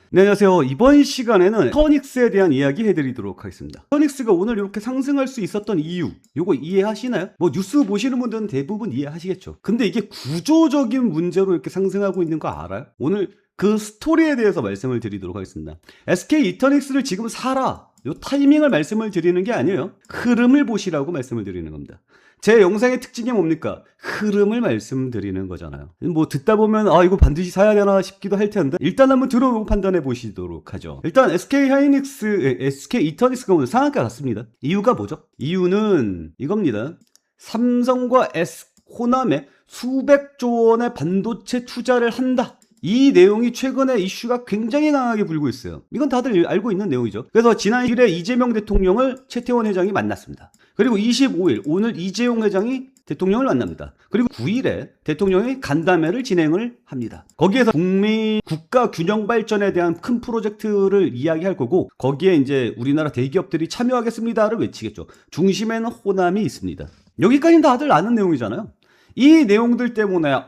네, 안녕하세요. 이번 시간에는 터닉스에 대한 이야기 해드리도록 하겠습니다. 터닉스가 오늘 이렇게 상승할 수 있었던 이유, 요거 이해하시나요? 뭐 뉴스 보시는 분들은 대부분 이해하시겠죠. 근데 이게 구조적인 문제로 이렇게 상승하고 있는 거 알아요? 오늘 그 스토리에 대해서 말씀을 드리도록 하겠습니다. SK 이터닉스를 지금 사라, 요 타이밍을 말씀을 드리는 게 아니에요. 흐름을 보시라고 말씀을 드리는 겁니다. 제 영상의 특징이 뭡니까? 흐름을 말씀드리는 거잖아요. 뭐 듣다 보면 이거 반드시 사야 되나 싶기도 할 텐데 일단 한번 들어보고 판단해 보시도록 하죠. 일단 SK 이터닉스가 오늘 상한가 같습니다. 이유가 뭐죠? 이유는 이겁니다. 삼성과 호남에 수백조 원의 반도체 투자를 한다. 이 내용이 최근에 이슈가 굉장히 강하게 불고 있어요. 이건 다들 알고 있는 내용이죠. 그래서 지난 1회 이재명 대통령을 최태원 회장이 만났습니다. 그리고 25일 오늘 이재용 회장이 대통령을 만납니다. 그리고 9일에 대통령이 간담회를 진행을 합니다. 거기에서 북미 국가 균형 발전에 대한 큰 프로젝트를 이야기할 거고 거기에 이제 우리나라 대기업들이 참여하겠습니다를 외치겠죠. 중심에는 호남이 있습니다. 여기까지는 다들 아는 내용이잖아요. 이 내용들 때문에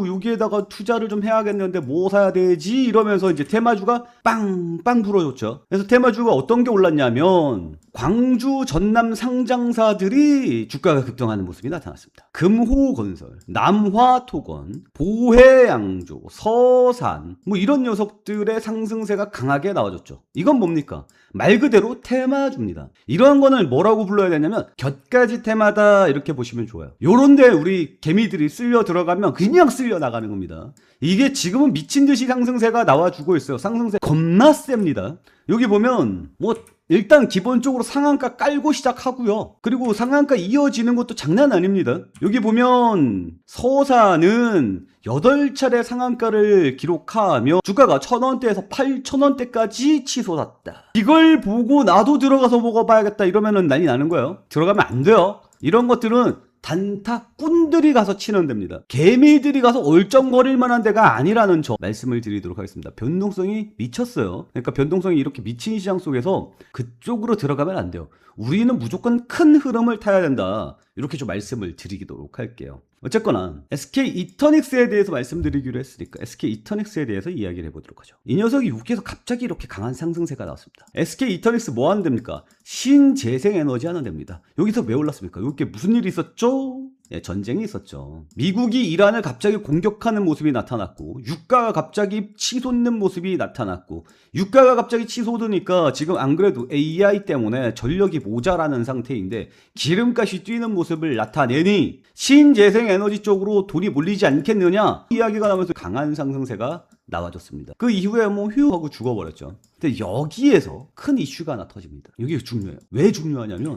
여기에다가 투자를 좀 해야겠는데 뭐 사야 되지? 이러면서 이제 테마주가 빵빵 불어줬죠. 그래서 테마주가 어떤 게 올랐냐면 광주 전남 상장사들이 주가가 급등하는 모습이 나타났습니다. 금호건설, 남화토건, 보혜양조, 서산 뭐 이런 녀석들의 상승세가 강하게 나와줬죠. 이건 뭡니까? 말 그대로 테마주입니다. 이런 거는 뭐라고 불러야 되냐면 곁가지 테마다 이렇게 보시면 좋아요. 요런데 우리 개미들이 쓸려 들어가면 그냥 쓸려 나가는 겁니다. 이게 지금은 미친 듯이 상승세가 나와주고 있어요. 상승세 겁나 셉니다. 여기 보면 뭐 일단 기본적으로 상한가 깔고 시작하고요. 그리고 상한가 이어지는 것도 장난 아닙니다. 여기 보면 서산은 8차례 상한가를 기록하며 주가가 1,000원대에서 8,000원대까지 치솟았다. 이걸 보고 나도 들어가서 먹어봐야겠다 이러면은 난리 나는 거예요. 들어가면 안 돼요. 이런 것들은 단타꾼들이 가서 치는 데입니다. 개미들이 가서 얼쩡거릴 만한 데가 아니라는 점 말씀을 드리도록 하겠습니다. 변동성이 미쳤어요. 그러니까 변동성이 이렇게 미친 시장 속에서 그쪽으로 들어가면 안 돼요. 우리는 무조건 큰 흐름을 타야 된다. 이렇게 좀 말씀을 드리도록 할게요. 어쨌거나 SK 이터닉스에 대해서 말씀드리기로 했으니까 SK 이터닉스에 대해서 이야기를 해보도록 하죠. 이 녀석이 여기에서 갑자기 이렇게 강한 상승세가 나왔습니다. SK 이터닉스 뭐 하는 데입니까? 신재생에너지 하는 데입니다. 여기서 왜 올랐습니까? 여기 무슨 일이 있었죠? 예, 전쟁이 있었죠. 미국이 이란을 갑자기 공격하는 모습이 나타났고 유가가 갑자기 치솟는 모습이 나타났고 유가가 갑자기 치솟으니까 지금 안 그래도 AI 때문에 전력이 모자라는 상태인데 기름값이 뛰는 모습을 나타내니 신재생에너지 쪽으로 돈이 몰리지 않겠느냐 이야기가 나면서 강한 상승세가 나와줬습니다. 그 이후에 뭐 휴 하고 죽어버렸죠. 근데 여기에서 큰 이슈가 하나 터집니다. 이게 중요해요. 왜 중요하냐면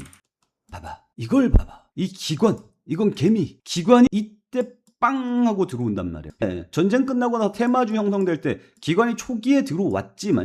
봐봐 이걸 봐봐 이 기관 이건 개미. 기관이 이때 빵 하고 들어온단 말이야. 네, 전쟁 끝나고 나서 테마주 형성될 때 기관이 초기에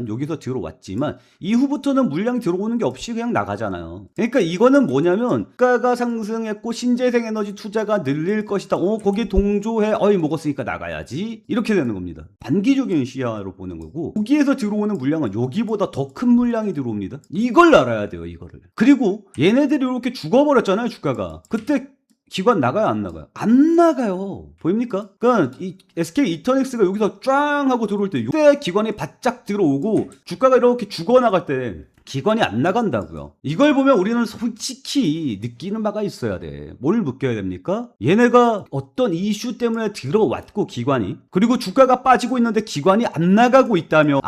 여기서 들어왔지만 이후부터는 물량 들어오는 게 없이 그냥 나가잖아요. 그러니까 이거는 뭐냐면 주가가 상승했고 신재생 에너지 투자가 늘릴 것이다. 거기 동조해. 먹었으니까 나가야지. 이렇게 되는 겁니다. 단기적인 시야로 보는 거고 여기에서 들어오는 물량은 여기보다 더 큰 물량이 들어옵니다. 이걸 알아야 돼요. 이거를. 그리고 얘네들이 이렇게 죽어버렸잖아요. 주가가. 그때 기관 나가요 안 나가요? 안 나가요. 보입니까? 그러니까 이 SK 이터닉스가 여기서 쫙 하고 들어올 때 이때 기관이 바짝 들어오고 주가가 이렇게 죽어나갈 때 기관이 안 나간다고요. 이걸 보면 우리는 솔직히 느끼는 바가 있어야 돼. 뭘 느껴야 됩니까? 얘네가 어떤 이슈 때문에 들어왔고 기관이 그리고 주가가 빠지고 있는데 기관이 안 나가고 있다며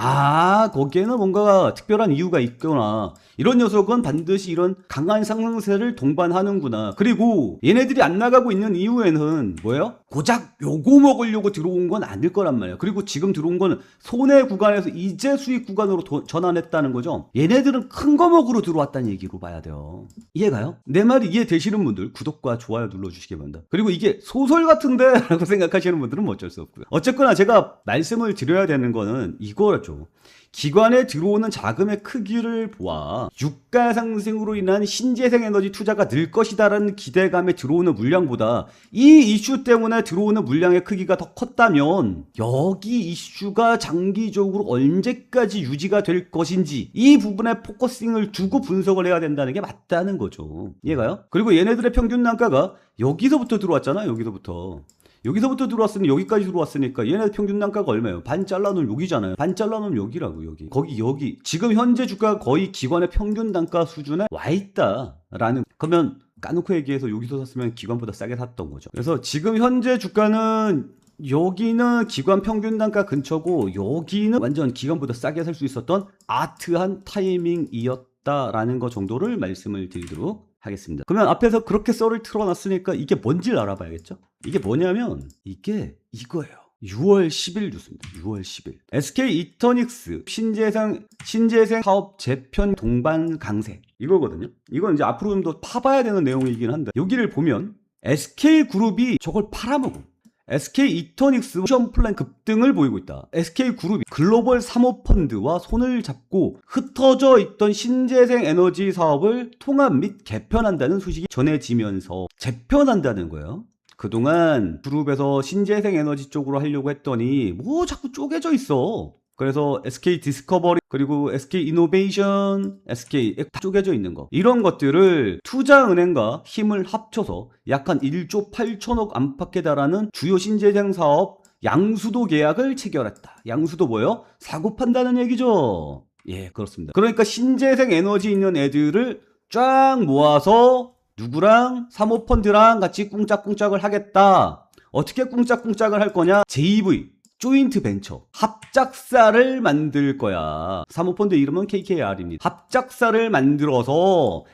거기에는 뭔가 특별한 이유가 있구나. 이런 녀석은 반드시 이런 강한 상승세를 동반하는구나. 그리고 얘네들이 안 나가고 있는 이유에는 뭐예요? 고작 요거 먹으려고 들어온 건 아닐 거란 말이에요. 그리고 지금 들어온 건 손해 구간에서 이제 수익 구간으로 전환했다는 거죠. 얘네들은 큰 거 먹으러 들어왔다는 얘기로 봐야 돼요. 이해가요? 내 말이 이해되시는 분들 구독과 좋아요 눌러주시기 바랍니다. 그리고 이게 소설 같은데 라고 생각하시는 분들은 뭐 어쩔 수 없고요. 어쨌거나 제가 말씀을 드려야 되는 거는 이거죠. 기관에 들어오는 자금의 크기를 보아 유가 상승으로 인한 신재생 에너지 투자가 늘 것이다라는 기대감에 들어오는 물량보다 이 이슈 때문에 들어오는 물량의 크기가 더 컸다면 여기 이슈가 장기적으로 언제까지 유지가 될 것인지 이 부분에 포커싱을 두고 분석을 해야 된다는 게 맞다는 거죠. 이해가요? 그리고 얘네들의 평균 단가가 여기서부터 들어왔잖아. 여기서부터 여기서부터 들어왔으니 여기까지 들어왔으니까 얘네 평균 단가가 얼마예요? 반 잘라놓으면 여기잖아요. 반 잘라놓으면 여기라고, 여기. 거기, 여기. 지금 현재 주가가 거의 기관의 평균 단가 수준에 와 있다라는. 그러면 까놓고 얘기해서 여기서 샀으면 기관보다 싸게 샀던 거죠. 그래서 지금 현재 주가는 여기는 기관 평균 단가 근처고 여기는 완전 기관보다 싸게 살 수 있었던 아트한 타이밍이었다라는 거 정도를 말씀을 드리도록 하겠습니다. 그러면 앞에서 그렇게 썰을 틀어놨으니까 이게 뭔지를 알아봐야겠죠? 이게 뭐냐면 이게 이거예요. 6월 10일 뉴스입니다. 6월 10일. SK 이터닉스 신재생 사업 재편 동반 강세. 이거거든요. 이건 이제 앞으로 좀 더 파봐야 되는 내용이긴 한데 여기를 보면 SK그룹이 저걸 팔아먹어. SK 이터닉스 오션 플랜 급등을 보이고 있다. SK그룹이 글로벌 사모펀드와 손을 잡고 흩어져 있던 신재생 에너지 사업을 통합 및 개편한다는 소식이 전해지면서 재편한다는 거예요. 그동안 그룹에서 신재생 에너지 쪽으로 하려고 했더니 뭐 자꾸 쪼개져 있어. 그래서 SK 디스커버리 그리고 SK 이노베이션, SK 다 쪼개져 있는 거. 이런 것들을 투자은행과 힘을 합쳐서 약 한 1조 8천억 안팎에 달하는 주요 신재생 사업 양수도 계약을 체결했다. 양수도 뭐예요? 사고 판다는 얘기죠. 예, 그렇습니다. 그러니까 신재생 에너지 있는 애들을 쫙 모아서 누구랑? 사모펀드랑 같이 꿍짝꿍짝을 하겠다. 어떻게 꿍짝꿍짝을 할 거냐? JV 조인트 벤처 합작사를 만들 거야. 사모펀드 이름은 KKR입니다. 합작사를 만들어서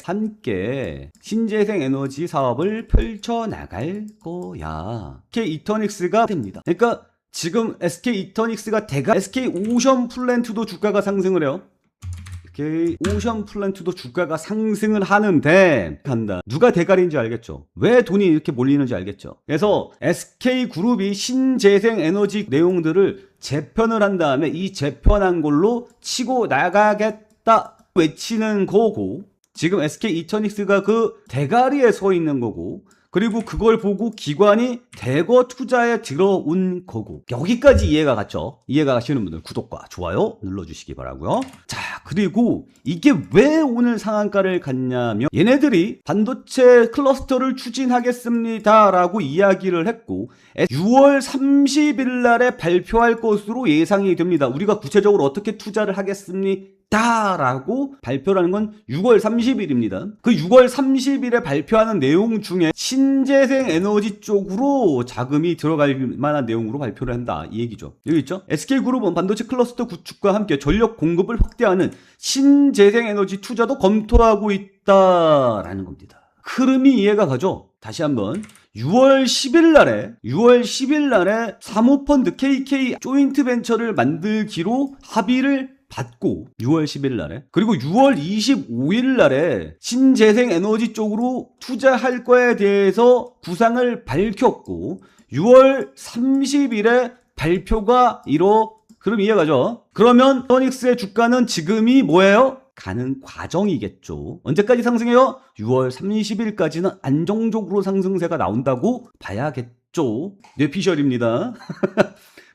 함께 신재생 에너지 사업을 펼쳐나갈 거야. SK 이터닉스가 됩니다. 그러니까 지금 SK 이터닉스가 SK 오션 플랜트도 주가가 상승을 해요. 오션 플랜트도 주가가 상승을 하는데 누가 대가리인지 알겠죠? 왜 돈이 이렇게 몰리는지 알겠죠? 그래서 SK그룹이 신재생 에너지 내용들을 재편을 한 다음에 이 재편한 걸로 치고 나가겠다 외치는 거고 지금 SK 이터닉스가 그 대가리에 서 있는 거고 그리고 그걸 보고 기관이 대거 투자에 들어온 거고 여기까지 이해가 갔죠? 이해가 가시는 분들 구독과 좋아요 눌러주시기 바라고요. 자, 그리고 이게 왜 오늘 상한가를 갔냐면 얘네들이 반도체 클러스터를 추진하겠습니다 라고 이야기를 했고 6월 30일 날에 발표할 것으로 예상이 됩니다. 우리가 구체적으로 어떻게 투자를 하겠습니까? 라고 발표라는 건 6월 30일입니다. 그 6월 30일에 발표하는 내용 중에 신재생 에너지 쪽으로 자금이 들어갈 만한 내용으로 발표를 한다 이 얘기죠. 여기 있죠? SK그룹은 반도체 클러스터 구축과 함께 전력 공급을 확대하는 신재생 에너지 투자도 검토하고 있다라는 겁니다. 흐름이 이해가 가죠? 다시 한번 6월 10일 날에 사모펀드 KK 조인트 벤처를 만들기로 합의를 받고 6월 10일 날에 그리고 6월 25일 날에 신재생 에너지 쪽으로 투자할 거에 대해서 구상을 밝혔고 6월 30일에 발표가 그럼 이해가죠? 그러면 토닉스의 주가는 지금이 뭐예요? 가는 과정이겠죠. 언제까지 상승해요? 6월 30일까지는 안정적으로 상승세가 나온다고 봐야겠죠. 뇌피셜입니다.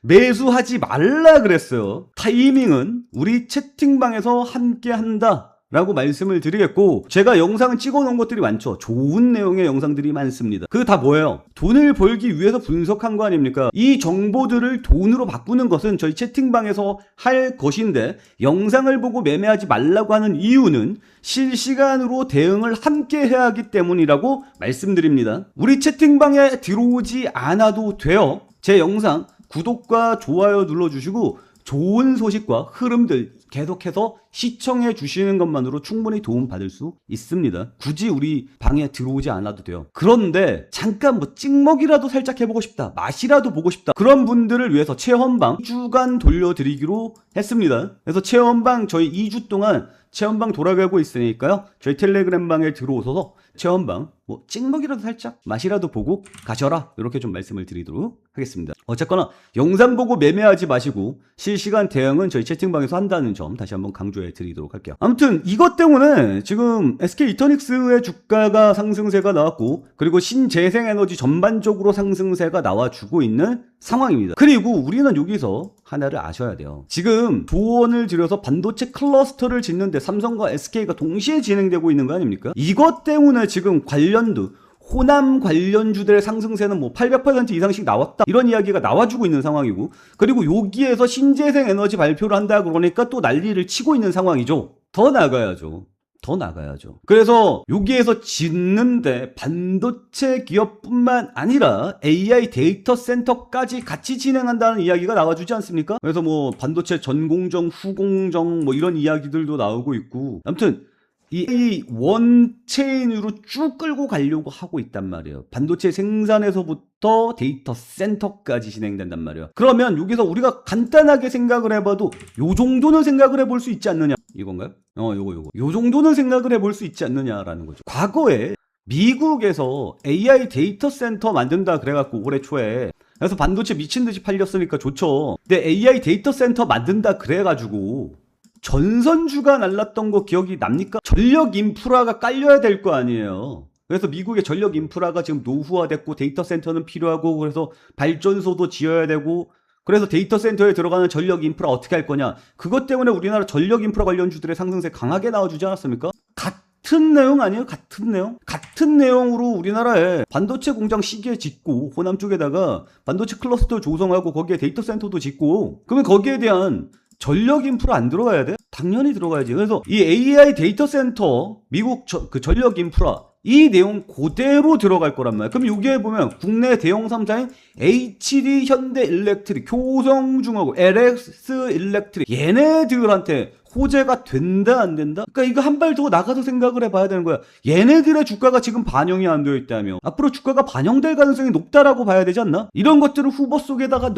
매수하지 말라 그랬어요. 타이밍은 우리 채팅방에서 함께 한다 라고 말씀을 드리겠고 제가 영상을 찍어 놓은 것들이 많죠. 좋은 내용의 영상들이 많습니다. 그거 다 뭐예요? 돈을 벌기 위해서 분석한 거 아닙니까? 이 정보들을 돈으로 바꾸는 것은 저희 채팅방에서 할 것인데 영상을 보고 매매하지 말라고 하는 이유는 실시간으로 대응을 함께 해야 하기 때문이라고 말씀드립니다. 우리 채팅방에 들어오지 않아도 돼요. 제 영상 구독과 좋아요 눌러주시고 좋은 소식과 흐름들 계속해서 시청해 주시는 것만으로 충분히 도움 받을 수 있습니다. 굳이 우리 방에 들어오지 않아도 돼요. 그런데 잠깐 찍먹이라도 살짝 해보고 싶다, 맛이라도 보고 싶다, 그런 분들을 위해서 체험방 2주간 돌려드리기로 했습니다. 그래서 체험방 저희 2주 동안 체험방 돌아가고 있으니까요. 저희 텔레그램방에 들어오셔서 체험방 찍먹이라도 살짝 맛이라도 보고 가셔라 이렇게 좀 말씀을 드리도록 하겠습니다. 어쨌거나 영상 보고 매매하지 마시고 실시간 대응은 저희 채팅방에서 한다는 점 다시 한번 강조해 드리도록 할게요. 아무튼 이것 때문에 지금 SK 이터닉스의 주가가 상승세가 나왔고 그리고 신재생에너지 전반적으로 상승세가 나와주고 있는 상황입니다. 그리고 우리는 여기서 하나를 아셔야 돼요. 지금 조언을 들여서 반도체 클러스터를 짓는데 삼성과 SK가 동시에 진행되고 있는 거 아닙니까? 이것 때문에 지금 관련주 호남 관련주들의 상승세는 뭐 800% 이상씩 나왔다 이런 이야기가 나와주고 있는 상황이고, 그리고 여기에서 신재생 에너지 발표를 한다 그러니까 또 난리를 치고 있는 상황이죠. 더 나가야죠. 더 나가야죠. 그래서 여기에서 짓는데 반도체 기업뿐만 아니라 AI 데이터 센터까지 같이 진행한다는 이야기가 나와주지 않습니까? 그래서 뭐 반도체 전공정, 후공정 뭐 이런 이야기들도 나오고 있고, 아무튼 이 원체인으로 쭉 끌고 가려고 하고 있단 말이에요. 반도체 생산에서부터 데이터 센터까지 진행된단 말이에요. 그러면 여기서 우리가 간단하게 생각을 해봐도 요 정도는 생각을 해볼 수 있지 않느냐, 이건가요? 요거 요 정도는 생각을 해볼 수 있지 않느냐라는 거죠. 과거에 미국에서 AI 데이터 센터 만든다 그래갖고 올해 초에, 그래서 반도체 미친듯이 팔렸으니까 좋죠. 근데 AI 데이터 센터 만든다 그래가지고 전선주가 날랐던 거 기억이 납니까? 전력 인프라가 깔려야 될 거 아니에요. 그래서 미국의 전력 인프라가 지금 노후화됐고 데이터 센터는 필요하고, 그래서 발전소도 지어야 되고, 그래서 데이터 센터에 들어가는 전력 인프라 어떻게 할 거냐, 그것 때문에 우리나라 전력 인프라 관련주들의 상승세 강하게 나와주지 않았습니까? 같은 내용 아니에요? 같은 내용? 같은 내용으로 우리나라에 반도체 공장 시계 짓고, 호남 쪽에다가 반도체 클러스터 조성하고 거기에 데이터 센터도 짓고, 그러면 거기에 대한 전력 인프라 안 들어가야 돼? 당연히 들어가야지. 그래서 이 AI 데이터 센터, 미국 그 전력 인프라, 이 내용 그대로 들어갈 거란 말이야. 그럼 여기에 보면 국내 대형 3사인 HD 현대일렉트릭, 효성중하고 LX 일렉트릭, 얘네들한테 호재가 된다 안 된다? 그러니까 이거 한 발 더 나가서 생각을 해봐야 되는 거야. 얘네들의 주가가 지금 반영이 안 되어 있다며 앞으로 주가가 반영될 가능성이 높다라고 봐야 되지 않나? 이런 것들을 후보 속에다가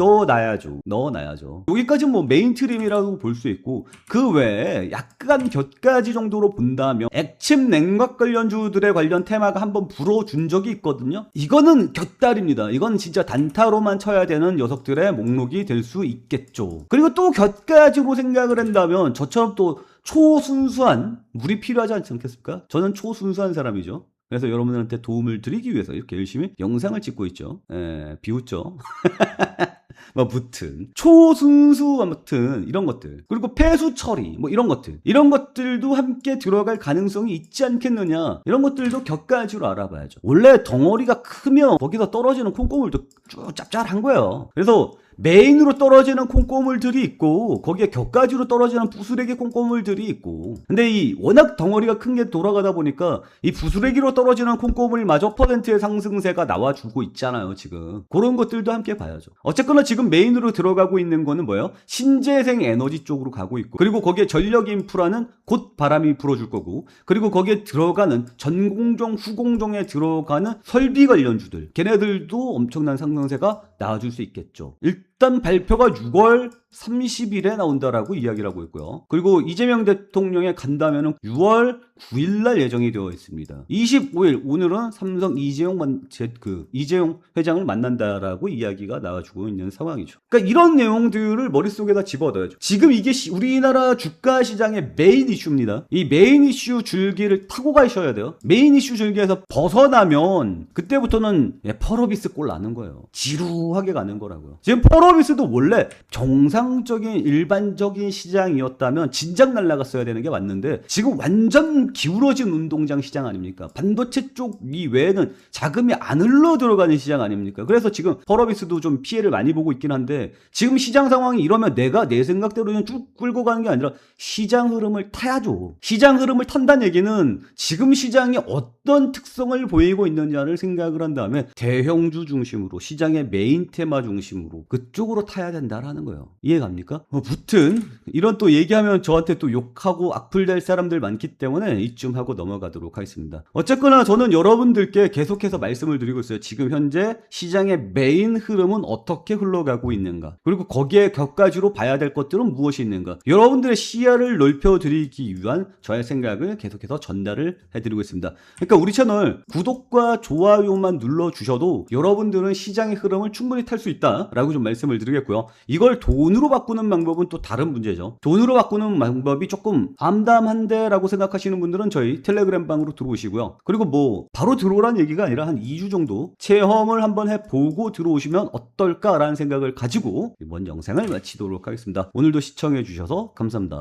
넣어놔야죠. 여기까지는 뭐 메인트림이라고 볼 수 있고, 그 외에 약간 곁가지 정도로 본다면 액침 냉각 관련주들의 관련 테마가 한번 불어준 적이 있거든요. 이거는 곁다리입니다. 이건 진짜 단타로만 쳐야 되는 녀석들의 목록이 될 수 있겠죠. 그리고 또 곁가지로 생각을 한다면 저처럼 또 초순수한 물이 필요하지 않지 않겠습니까? 저는 초순수한 사람이죠. 그래서 여러분들한테 도움을 드리기 위해서 이렇게 열심히 영상을 찍고 있죠. 비웃죠. 뭐 무튼 초순수, 아무튼 이런 것들, 그리고 폐수 처리 뭐 이런 것들도 함께 들어갈 가능성이 있지 않겠느냐, 이런 것들도 격가지로 알아봐야죠. 원래 덩어리가 크면 거기서 떨어지는 콩고물도 쭉 짭짤한 거예요. 그래서 메인으로 떨어지는 콩고물들이 있고, 거기에 격가지로 떨어지는 부스레기 콩고물들이 있고, 근데 이 워낙 덩어리가 큰 게 돌아가다 보니까 이 부스레기로 떨어지는 콩고물마저 퍼센트의 상승세가 나와주고 있잖아요. 지금 그런 것들도 함께 봐야죠. 어쨌거나 지금 메인으로 들어가고 있는 거는 뭐예요? 신재생 에너지 쪽으로 가고 있고, 그리고 거기에 전력 인프라는 곧 바람이 불어줄 거고, 그리고 거기에 들어가는 전공정, 후공정에 들어가는 설비 관련주들, 걔네들도 엄청난 상승세가 나와줄 수 있겠죠. 일단 발표가 6월 30일에 나온다라고 이야기를 하고 있고요. 그리고 이재명 대통령이 간다면은 6월 9일날 예정이 되어 있습니다. 25일, 오늘은 삼성 이재용 회장을 만난다라고 이야기가 나와주고 있는 상황이죠. 그러니까 이런 내용들을 머릿속에다 집어넣어야죠. 지금 이게 우리나라 주가 시장의 메인 이슈입니다. 이 메인 이슈 줄기를 타고 가셔야 돼요. 메인 이슈 줄기에서 벗어나면 그때부터는 펄어비스 꼴 나는 거예요. 지루하게 가는 거라고요. 지금 펄어비스도 원래 정상적인 일반적인 시장이었다면 진작 날라갔어야 되는 게 맞는데, 지금 완전 기울어진 운동장 시장 아닙니까? 반도체 쪽 이외에는 자금이 안 흘러 들어가는 시장 아닙니까? 그래서 지금 펄어비스도 좀 피해를 많이 보고 있긴 한데, 지금 시장 상황이 이러면 내가 내 생각대로 쭉 끌고 가는 게 아니라 시장 흐름을 타야죠. 시장 흐름을 탄다는 얘기는 지금 시장이 어떤 특성을 보이고 있느냐를 생각을 한 다음에 대형주 중심으로, 시장의 메인 테마 중심으로 그쪽으로 타야 된다라는 거예요. 이해갑니까? 무튼 이런 또 얘기하면 저한테 또 욕하고 악플될 사람들 많기 때문에 이쯤 하고 넘어가도록 하겠습니다. 어쨌거나 저는 여러분들께 계속해서 말씀을 드리고 있어요. 지금 현재 시장의 메인 흐름은 어떻게 흘러가고 있는가, 그리고 거기에 격가지로 봐야 될 것들은 무엇이 있는가, 여러분들의 시야를 넓혀드리기 위한 저의 생각을 계속해서 전달을 해드리고 있습니다. 그러니까 우리 채널 구독과 좋아요만 눌러주셔도 여러분들은 시장의 흐름을 충분히 탈 수 있다라고 좀 말씀을 드리겠고요. 이걸 돈으로 바꾸는 방법은 또 다른 문제죠. 돈으로 바꾸는 방법이 조금 암담한데 라고 생각하시는 분들은 저희 텔레그램 방으로 들어오시고요. 그리고 뭐 바로 들어오라는 얘기가 아니라 한 2주 정도 체험을 한번 해보고 들어오시면 어떨까라는 생각을 가지고 이번 영상을 마치도록 하겠습니다. 오늘도 시청해 주셔서 감사합니다.